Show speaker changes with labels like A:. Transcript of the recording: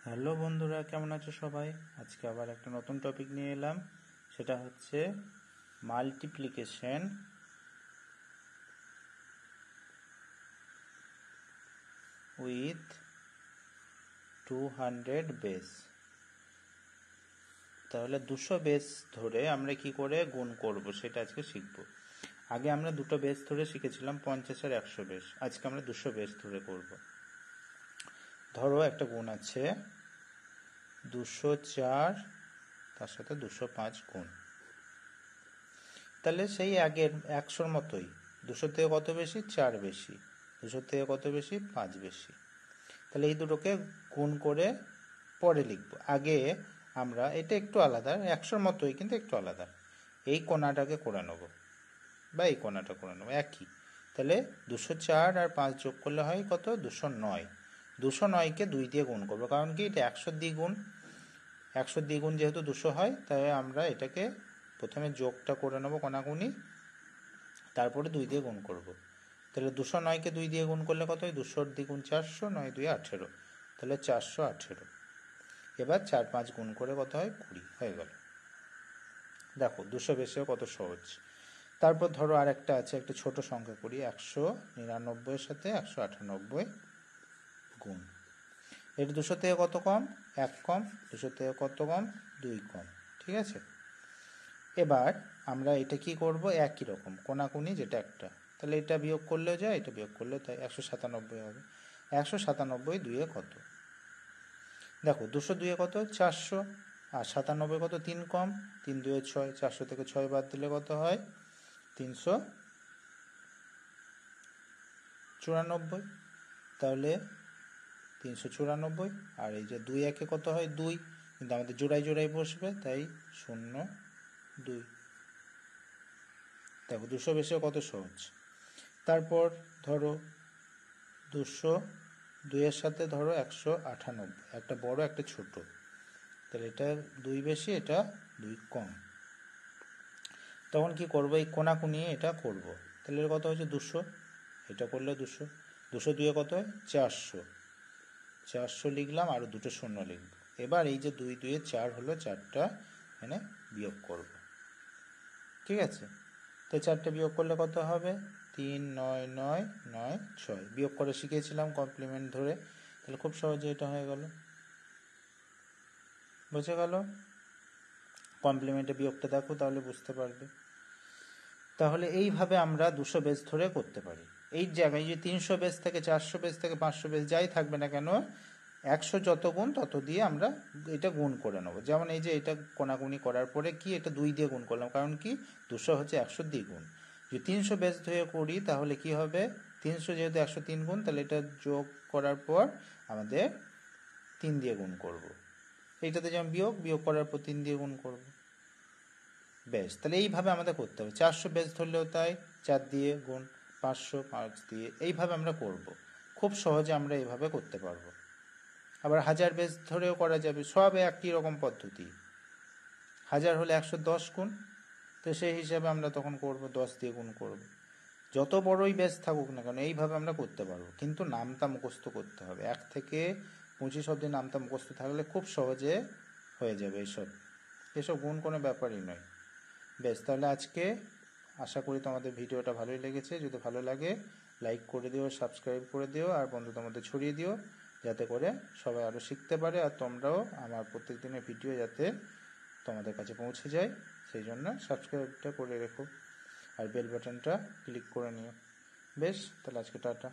A: Hello বন্ধুরা, কেমন আছো সবাই? আজকে আবার একটা নতুন টপিক নিয়ে এলাম। সেটা হচ্ছে মাল্টিপ্লিকেশন উইথ 200 বেস। তাহলে 200 বেস ধরে আমরা কি করে গুণ করব সেটা আজকে শিখব। আগে আমরা দুটো বেস ধরে শিখেছিলাম 50 আর 100 বেস। আজকে আমরা 200 বেস ধরে করব। ধরো একটা গুণ আছে 204, তার সাথে 205 গুণ। তাহলে সেই আগের 100-র মতোই 200 থেকে কত বেশি? 4 বেশি। 200 থেকে কত বেশি? 5 বেশি। তাহলে এই দুটোকে গুণ করে পরে লিখব। আগে আমরা এটা একটু আলাদা, 100-র মতোই কিন্তু একটু আলাদা। এই কোণাটাকে করে নেব বা এই কোণাটা করে নেব একই। তাহলে 204 আর 5 যোগ করলে হয় কত? 209। 209কে 2 দিয়ে গুণ করবো, কারণ কি এটা 100 দ্বিগুণ। 100 দ্বিগুণ যেহেতু 200 হয়, তাই আমরা এটাকে প্রথমে যোগটা করে নেব কোণাকুনি, তারপরে 2 দিয়ে গুণ করব। তাহলে 209কে 2 দিয়ে গুণ করলে কত হয়? 200 দ্বিগুণ 400, 9 2 18, তাহলে 418। এবার 4 5 গুণ করে কত হয়? 20 হয়ে গেল। দেখো 200 বেশিও কত সহজ। তারপর ধরো আর একটা আছে, একটা ছোট সংখ্যা করি। 199 এর সাথে 198 গুণ। এটা 200 থেকে কত কম? 1 কম। 200 থেকে কত কম? 2 কম। ঠিক আছে। এবার আমরা এটা কি করব? একই রকম কোণাকুনি, যেটা একটা। তাহলে এটা বিয়োগ করলেও যায়, এটা বিয়োগ করলেও তাই 197 হবে। 197 2-এ কত? দেখো 200 2-এ কত? 400। আর 97 কত? 3 কম। 3 2-এ 6। 400 থেকে 6 বাদ দিলে কত হয়? 394। তাহলে 394। আর এই যে 2 1-এ কত হয়? 2, কিন্তু আমাদের জোড়ায় জোড়ায় বসবে, তাই 0 2। দেখো 200 বেশিও কত সহজ। তারপর ধরো 202-এর সাথে ধরো 198, একটা বড় একটা ছোট। তাহলে এটা 2 বেশি, এটা 2 কম। তখন কি করব? এই কোণাকুনি এটা করব। তাহলে এর কত হচ্ছে? 200। এটা করলে 200। 200 2-এ কত হয়? 400। 400 লিখলাম, আরও দুটো শূন্য লিখব। এবার এই যে 2 2-এ 4 হলো, 4টা এখানে বিয়োগ করব। ঠিক আছে। তো 4টে বিয়োগ করলে কত হবে? 3 9 9 9 6। বিয়োগ করে শিখিয়েছিলাম কমপ্লিমেন্ট ধরে। তাহলে খুব সহজে এটা হয়ে গেল। বুঝে গেল? কমপ্লিমেন্টে বিয়োগটা দেখো, তাহলে বুঝতে পারবে। তাহলে এইভাবে আমরা 200 বেস ধরে করতে পারি। এই জায়গায় যে 300 বেস থেকে 400 বেস থেকে 500 বেস যাই থাকবে না কেন, 100 যত গুণ তত দিয়ে আমরা এটা গুণ করে নেব। যেমন এই যে এটা কোণাকুনি করার পরে কি এটা 2 দিয়ে গুণ করলাম, কারণ কি 200 হচ্ছে 100 দ্বিগুণ। যদি 300 বেস ধরে করি তাহলে কি হবে? 300 যেহেতু 103 গুণ, তাহলে এটা যোগ করার পর আমাদের 3 দিয়ে গুণ করব। এইটাতে যেমন বিয়োগ, বিয়োগ করার পর 3 দিয়ে গুণ করব। বেশ, তাহলে এইভাবে আমাদের করতে হবে। 400 বেস ধরলেও তাই, 4 দিয়ে গুণ, 500 5 দিয়ে, এইভাবে আমরা করব। খুব সহজে আমরা এইভাবে করতে পারবো। আবার 1000 বেস ধরেও করা যাবে, সব একই রকম পদ্ধতি। 1000 হলে 110 গুণ, তো সেই হিসাবে আমরা তখন করব, 10 দিয়ে গুণ করব। যত বড়ই বেস থাকুক না কেন এইভাবে আমরা করতে পারবো, কিন্তু নামটা মুখস্থ করতে হবে। 1 থেকে 25 অবধি নামটা মুখস্থ থাকলে খুব সহজে হয়ে যাবে। এসব গুণ কোনো ব্যাপারই নয়। বেশ, তাহলে আজকে আশা করি তোমাদের ভিডিওটা ভালোই লেগেছে। যদি ভালো লাগে লাইক করে দিও, সাবস্ক্রাইব করে দিও, আর বন্ধুদের মধ্যে ছড়িয়ে দিও, যাতে করে সবাই আরও শিখতে পারে, আর তোমরাও আমার প্রত্যেক দিনের ভিডিও যাতে তোমাদের কাছে পৌঁছে যায় সেই জন্য সাবস্ক্রাইবটা করে রেখো, আর বেল বাটনটা ক্লিক করে নিও। বেশ, তাহলে আজকে টাটা।